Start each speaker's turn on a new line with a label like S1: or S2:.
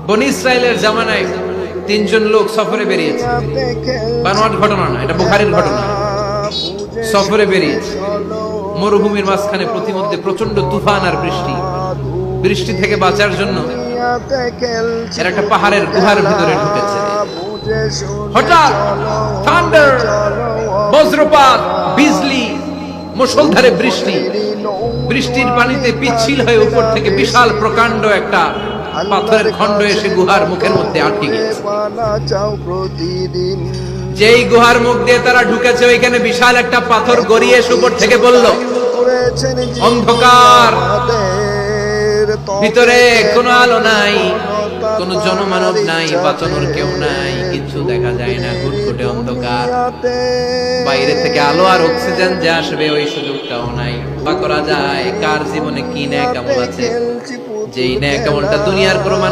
S1: বনি ইসরায়েলের জামানায় তিনজন লোক সফরে বেরিয়েছে, বানোয়াট ঘটনা না, এটা বুখারীর ঘটনা। সফরে বেরিয়েছে, মরুভূমির মাঝখানে প্রতিমধ্যে প্রচন্ড তুফান আর বৃষ্টি। বৃষ্টি থেকে বাঁচার জন্য এরা একটা পাহাড়ের গুহার ভিতরে ঢুকেছে। হঠাৎ থান্ডার, বজ্রপাত, বিজলি, মুষলধারে বৃষ্টি। বৃষ্টির পানিতে পিচ্ছিল হয়ে উপর থেকে বিশাল প্রকাণ্ড একটা পাথরের খণ্ড এসে গুহার মুখের মধ্যে আটকে গিয়েছে। যেই গুহার মুখ দিয়ে তারা ঢুকেছে, ওইখানে বিশাল একটা পাথর গড়িয়ে এসে উপর থেকে বলল, অন্ধকার, ভিতরে কোনো আলো নাই, কোনো জনমানব নাই, বাঁচানোর কেউ নাই, কিছু দেখা যায় না, ঘুটঘুটে অন্ধকার। বাইরে থেকে আলো আর অক্সিজেন যে আসবে ওই সুযোগটাও নাই। বা করা যায় কার জীবনে কি ন্যাক আমল আছে, যেই ন্যাক আমলটা দুনিয়ার কোনো মানুষ